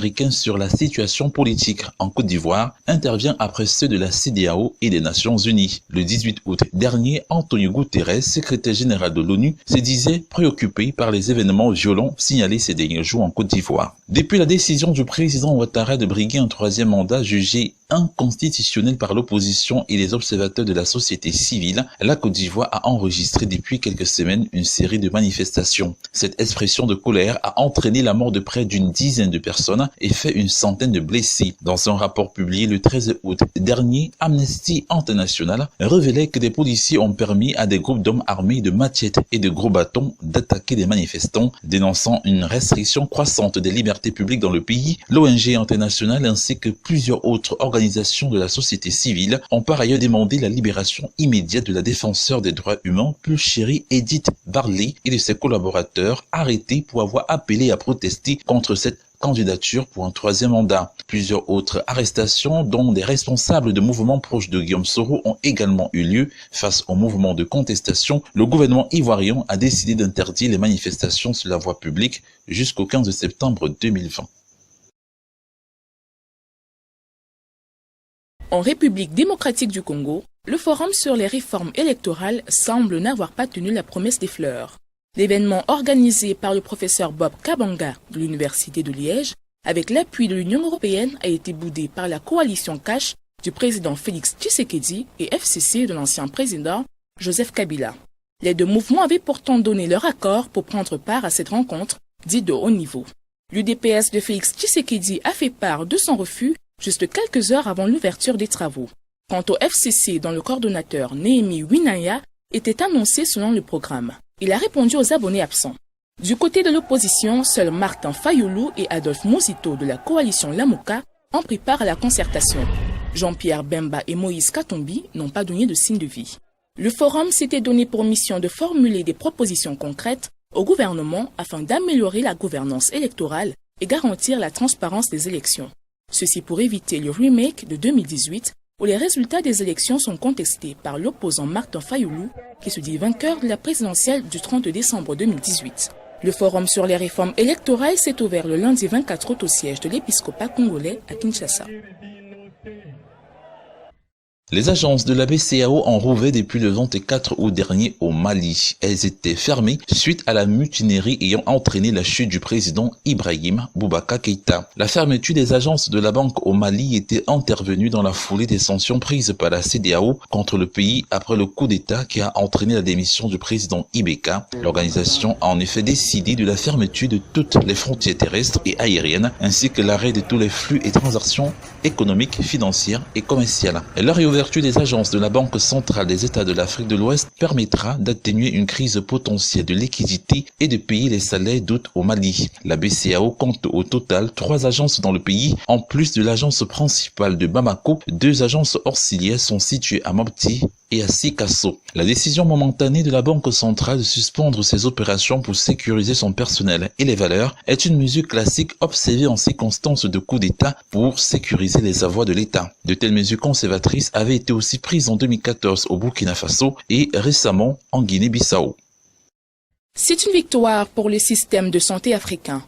américains sur la situation politique en Côte d'Ivoire intervient après ceux de la CEDEAO et des Nations Unies. Le 18 août dernier, Antonio Guterres, secrétaire général de l'ONU, se disait préoccupé par les événements violents signalés ces derniers jours en Côte d'Ivoire. Depuis la décision du président Ouattara de briguer un troisième mandat jugé inconstitutionnel par l'opposition et les observateurs de la société civile, la Côte d'Ivoire a enregistré depuis quelques semaines une série de manifestations. Cette expression de colère a entraîné la mort de près d'une dizaine de personnes et fait une centaine de blessés. Dans un rapport publié le 13 août dernier, Amnesty International révélait que des policiers ont permis à des groupes d'hommes armés de machettes et de gros bâtons d'attaquer des manifestants, dénonçant une restriction croissante des libertés publiques dans le pays. L'ONG internationale ainsi que plusieurs autres organisations de la société civile ont par ailleurs demandé la libération immédiate de la défenseure des droits humains Pulchérie Edith Barley et de ses collaborateurs arrêtés pour avoir appelé à protester contre cette candidature pour un troisième mandat. Plusieurs autres arrestations, dont des responsables de mouvements proches de Guillaume Soro, ont également eu lieu. Face au mouvement de contestation, le gouvernement ivoirien a décidé d'interdire les manifestations sur la voie publique jusqu'au 15 septembre 2020. En République démocratique du Congo, le Forum sur les réformes électorales semble n'avoir pas tenu la promesse des fleurs. L'événement organisé par le professeur Bob Kabanga de l'Université de Liège, avec l'appui de l'Union européenne, a été boudé par la coalition Cash du président Félix Tshisekedi et FCC de l'ancien président Joseph Kabila. Les deux mouvements avaient pourtant donné leur accord pour prendre part à cette rencontre dite de haut niveau. L'UDPS de Félix Tshisekedi a fait part de son refus juste quelques heures avant l'ouverture des travaux. Quant au FCC, dont le coordonnateur Néhémie Winaya était annoncé selon le programme, il a répondu aux abonnés absents. Du côté de l'opposition, seuls Martin Fayoulou et Adolphe Mouzito de la coalition Lamuka ont pris part à la concertation. Jean-Pierre Bemba et Moïse Katombi n'ont pas donné de signe de vie. Le forum s'était donné pour mission de formuler des propositions concrètes au gouvernement afin d'améliorer la gouvernance électorale et garantir la transparence des élections. Ceci pour éviter le remake de 2018 où les résultats des élections sont contestés par l'opposant Martin Fayoulou qui se dit vainqueur de la présidentielle du 30 décembre 2018. Le forum sur les réformes électorales s'est ouvert le lundi 24 août au siège de l'épiscopat congolais à Kinshasa. Les agences de la BCEAO ont rouvert depuis le 24 août dernier au Mali. Elles étaient fermées suite à la mutinerie ayant entraîné la chute du président Ibrahim Boubacar Keïta. La fermeture des agences de la banque au Mali était intervenue dans la foulée des sanctions prises par la CEDEAO contre le pays après le coup d'État qui a entraîné la démission du président Ibeka. L'organisation a en effet décidé de la fermeture de toutes les frontières terrestres et aériennes ainsi que l'arrêt de tous les flux et transactions économiques, financières et commerciales. La réouverture des agences de la Banque centrale des États de l'Afrique de l'Ouest permettra d'atténuer une crise potentielle de liquidité et de payer les salaires d'août au Mali. La BCEAO compte au total 3 agences dans le pays. En plus de l'agence principale de Bamako, 2 agences auxiliaires sont situées à Mopti et à Sikasso. La décision momentanée de la Banque centrale de suspendre ses opérations pour sécuriser son personnel et les valeurs est une mesure classique observée en circonstances de coup d'État pour sécuriser les avoirs de l'État. De telles mesures conservatrices avaient été aussi prises en 2014 au Burkina Faso et récemment en Guinée-Bissau. C'est une victoire pour le système de santé africain.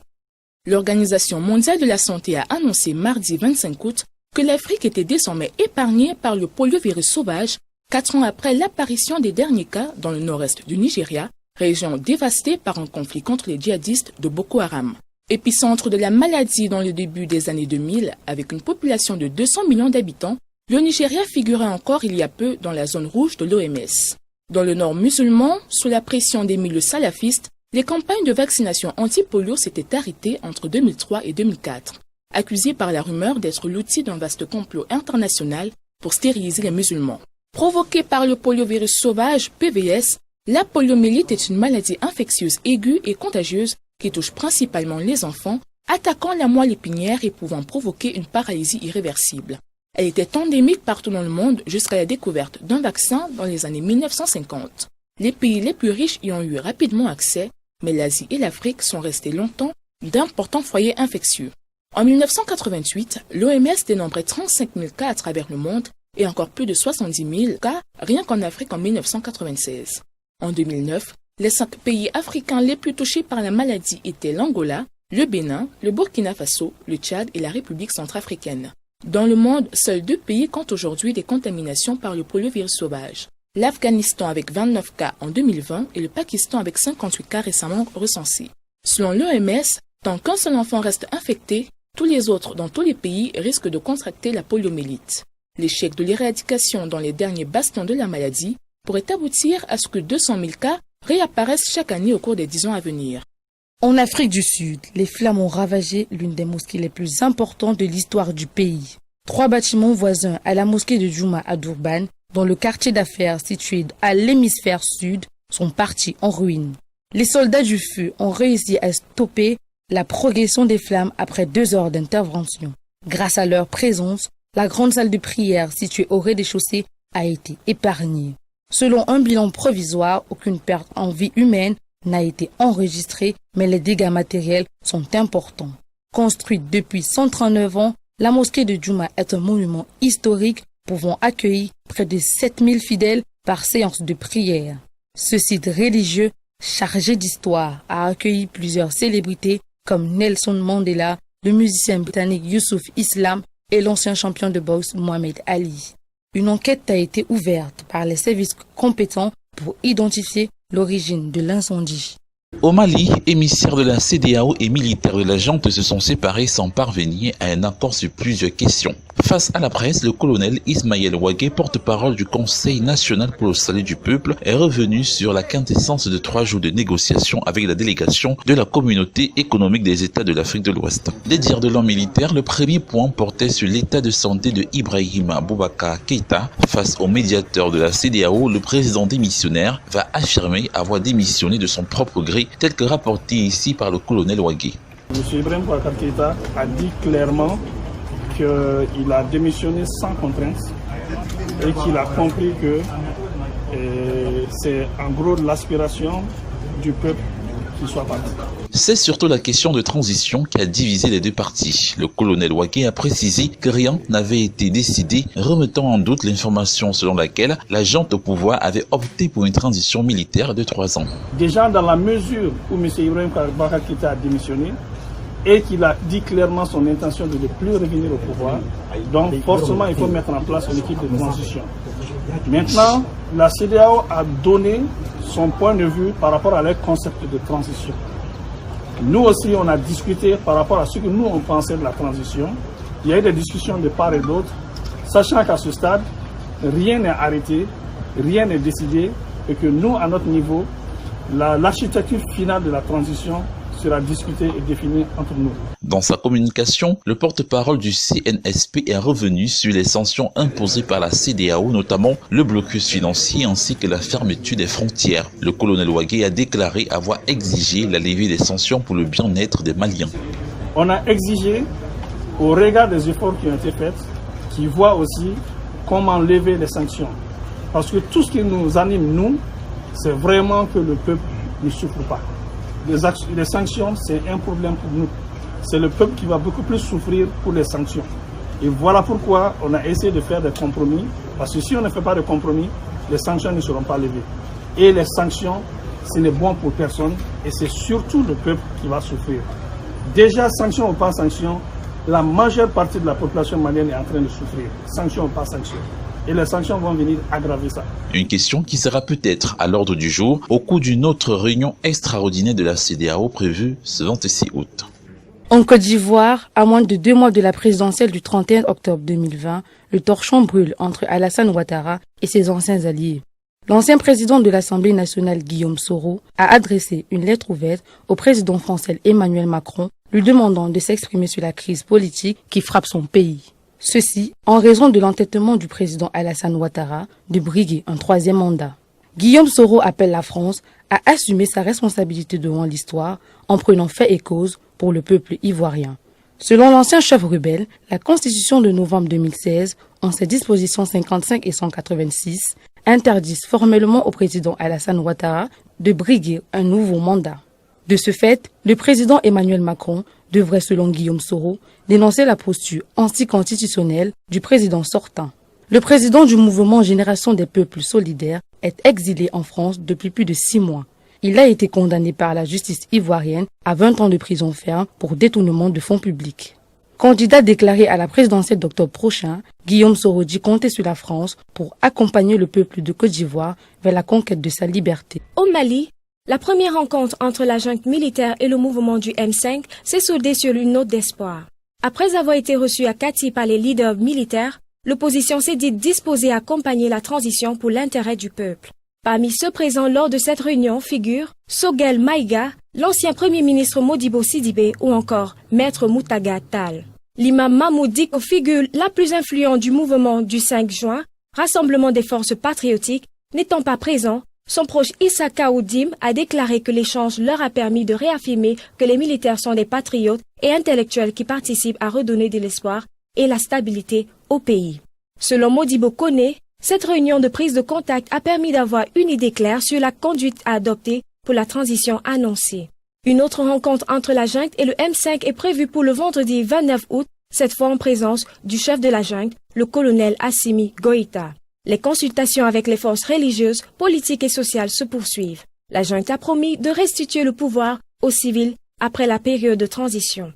L'Organisation mondiale de la santé a annoncé mardi 25 août que l'Afrique était désormais épargnée par le poliovirus sauvage 4 ans après l'apparition des derniers cas dans le nord-est du Nigeria, région dévastée par un conflit contre les djihadistes de Boko Haram. Épicentre de la maladie dans le début des années 2000, avec une population de 200 millions d'habitants, le Nigeria figurait encore il y a peu dans la zone rouge de l'OMS. Dans le nord musulman, sous la pression des milieux salafistes, les campagnes de vaccination anti-polio s'étaient arrêtées entre 2003 et 2004, accusées par la rumeur d'être l'outil d'un vaste complot international pour stériliser les musulmans. Provoquée par le poliovirus sauvage, PVS, la poliomyélite est une maladie infectieuse aiguë et contagieuse qui touche principalement les enfants, attaquant la moelle épinière et pouvant provoquer une paralysie irréversible. Elle était endémique partout dans le monde jusqu'à la découverte d'un vaccin dans les années 1950. Les pays les plus riches y ont eu rapidement accès, mais l'Asie et l'Afrique sont restés longtemps d'importants foyers infectieux. En 1988, l'OMS dénombrait 35 000 cas à travers le monde et encore plus de 70 000 cas rien qu'en Afrique en 1996. En 2009, les 5 pays africains les plus touchés par la maladie étaient l'Angola, le Bénin, le Burkina Faso, le Tchad et la République centrafricaine. Dans le monde, seuls 2 pays comptent aujourd'hui des contaminations par le poliovirus sauvage. L'Afghanistan avec 29 cas en 2020 et le Pakistan avec 58 cas récemment recensés. Selon l'OMS, tant qu'un seul enfant reste infecté, tous les autres dans tous les pays risquent de contracter la poliomyélite. L'échec de l'éradication dans les derniers bastions de la maladie pourrait aboutir à ce que 200 000 cas réapparaissent chaque année au cours des 10 ans à venir. En Afrique du Sud, les flammes ont ravagé l'une des mosquées les plus importantes de l'histoire du pays. 3 bâtiments voisins à la mosquée de Djouma à Durban, dans le quartier d'affaires situé à l'hémisphère sud, sont partis en ruine. Les soldats du feu ont réussi à stopper la progression des flammes après 2 heures d'intervention. Grâce à leur présence, la grande salle de prière située au rez-de-chaussée a été épargnée. Selon un bilan provisoire, aucune perte en vie humaine n'a été enregistrée, mais les dégâts matériels sont importants. Construite depuis 139 ans, la mosquée de Djouma est un monument historique pouvant accueillir près de 7000 fidèles par séance de prière. Ce site religieux, chargé d'histoire, a accueilli plusieurs célébrités comme Nelson Mandela, le musicien britannique Youssouf Islam et l'ancien champion de boxe Mohamed Ali. Une enquête a été ouverte par les services compétents pour identifier l'origine de l'incendie. Au Mali, émissaires de la CEDEAO et militaires de la junte se sont séparés sans parvenir à un accord sur plusieurs questions. Face à la presse, le colonel Ismaël Ouagué, porte-parole du Conseil national pour le salut du peuple, est revenu sur la quintessence de 3 jours de négociations avec la délégation de la communauté économique des États de l'Afrique de l'Ouest. Des dires de l'homme militaire, le premier point portait sur l'état de santé de Ibrahima Boubacar Keïta. Face au médiateur de la CEDEAO, le président démissionnaire va affirmer avoir démissionné de son propre gré, tel que rapporté ici par le colonel Ouagué. M. Ibrahima Boubacar Keïta a dit clairement qu'il a démissionné sans contrainte et qu'il a compris que c'est en gros l'aspiration du peuple qui soit parti. C'est surtout la question de transition qui a divisé les 2 parties. Le colonel Ouagué a précisé que rien n'avait été décidé, remettant en doute l'information selon laquelle la junte au pouvoir avait opté pour une transition militaire de 3 ans. Déjà dans la mesure où M. Ibrahima Boubacar Keïta a démissionné, et qu'il a dit clairement son intention de ne plus revenir au pouvoir. Donc forcément, il faut mettre en place une équipe de transition. Maintenant, la CEDEAO a donné son point de vue par rapport à leur concept de transition. Nous aussi, on a discuté par rapport à ce que nous, on pensait de la transition. Il y a eu des discussions de part et d'autre, sachant qu'à ce stade, rien n'est arrêté, rien n'est décidé, et que nous, à notre niveau, l'architecture finale de la transition sera discuté et défini entre nous. Dans sa communication, le porte-parole du CNSP est revenu sur les sanctions imposées par la CEDEAO, notamment le blocus financier ainsi que la fermeture des frontières. Le colonel Ouagué a déclaré avoir exigé la levée des sanctions pour le bien-être des Maliens. On a exigé, au regard des efforts qui ont été faits, qui voient aussi comment lever les sanctions. Parce que tout ce qui nous anime, nous, c'est vraiment que le peuple ne souffre pas. Les sanctions, c'est un problème pour nous. C'est le peuple qui va beaucoup plus souffrir pour les sanctions. Et voilà pourquoi on a essayé de faire des compromis. Parce que si on ne fait pas de compromis, les sanctions ne seront pas levées. Et les sanctions, ce n'est bon pour personne. Et c'est surtout le peuple qui va souffrir. Déjà, sanctions ou pas sanctions, la majeure partie de la population malienne est en train de souffrir. Sanctions ou pas sanctions. Et les sanctions vont venir aggraver ça. Une question qui sera peut-être à l'ordre du jour au cours d'une autre réunion extraordinaire de la CEDEAO prévue ce 26 août. En Côte d'Ivoire, à moins de 2 mois de la présidentielle du 31 octobre 2020, le torchon brûle entre Alassane Ouattara et ses anciens alliés. L'ancien président de l'Assemblée nationale, Guillaume Soro, a adressé une lettre ouverte au président français Emmanuel Macron, lui demandant de s'exprimer sur la crise politique qui frappe son pays. Ceci en raison de l'entêtement du président Alassane Ouattara de briguer un 3e mandat. Guillaume Soro appelle la France à assumer sa responsabilité devant l'histoire en prenant fait et cause pour le peuple ivoirien. Selon l'ancien chef rebelle, la Constitution de novembre 2016, en ses dispositions 55 et 186, interdisent formellement au président Alassane Ouattara de briguer un nouveau mandat. De ce fait, le président Emmanuel Macron devrait, selon Guillaume Soro, dénoncer la posture anticonstitutionnelle du président sortant. Le président du mouvement Génération des peuples solidaires est exilé en France depuis plus de 6 mois. Il a été condamné par la justice ivoirienne à 20 ans de prison ferme pour détournement de fonds publics. Candidat déclaré à la présidentielle d'octobre prochain, Guillaume Soro dit compter sur la France pour accompagner le peuple de Côte d'Ivoire vers la conquête de sa liberté. Au Mali, la première rencontre entre la junte militaire et le mouvement du M5 s'est soldée sur une note d'espoir. Après avoir été reçue à Kati par les leaders militaires, l'opposition s'est dite disposée à accompagner la transition pour l'intérêt du peuple. Parmi ceux présents lors de cette réunion figurent Sogel Maïga, l'ancien premier ministre Modibo Sidibé ou encore Maître Moutaga Tall. L'imam Mahmoud Dicko figure la plus influente du mouvement du 5 juin, Rassemblement des forces patriotiques, n'étant pas présent. Son proche Issa Kaoudim a déclaré que l'échange leur a permis de réaffirmer que les militaires sont des patriotes et intellectuels qui participent à redonner de l'espoir et la stabilité au pays. Selon Modibo Koné, cette réunion de prise de contact a permis d'avoir une idée claire sur la conduite à adopter pour la transition annoncée. Une autre rencontre entre la junte et le M5 est prévue pour le vendredi 29 août, cette fois en présence du chef de la junte, le colonel Assimi Goïta. Les consultations avec les forces religieuses, politiques et sociales se poursuivent. La junte a promis de restituer le pouvoir aux civils après la période de transition.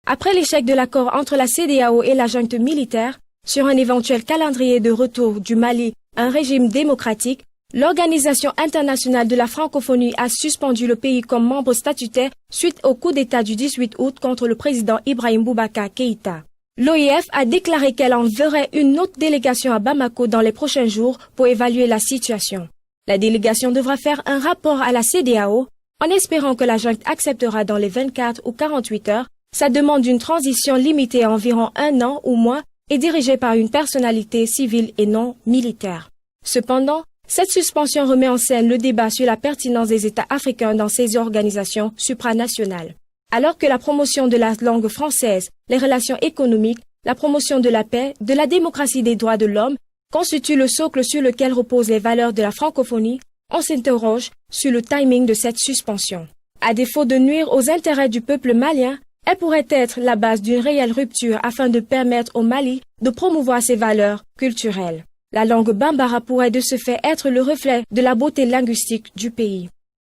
Après l'échec de l'accord entre la CEDEAO et la junte militaire, sur un éventuel calendrier de retour du Mali à un régime démocratique, l'Organisation internationale de la francophonie a suspendu le pays comme membre statutaire suite au coup d'État du 18 août contre le président Ibrahim Boubacar Keïta. L'OIF a déclaré qu'elle enverrait une autre délégation à Bamako dans les prochains jours pour évaluer la situation. La délégation devra faire un rapport à la CEDEAO en espérant que la junte acceptera dans les 24 ou 48 heures sa demande d'une transition limitée à environ 1 an ou moins et dirigée par une personnalité civile et non militaire. Cependant, cette suspension remet en scène le débat sur la pertinence des États africains dans ces organisations supranationales. Alors que la promotion de la langue française, les relations économiques, la promotion de la paix, de la démocratie et des droits de l'homme constituent le socle sur lequel reposent les valeurs de la francophonie, on s'interroge sur le timing de cette suspension. À défaut de nuire aux intérêts du peuple malien, elle pourrait être la base d'une réelle rupture afin de permettre au Mali de promouvoir ses valeurs culturelles. La langue bambara pourrait de ce fait être le reflet de la beauté linguistique du pays.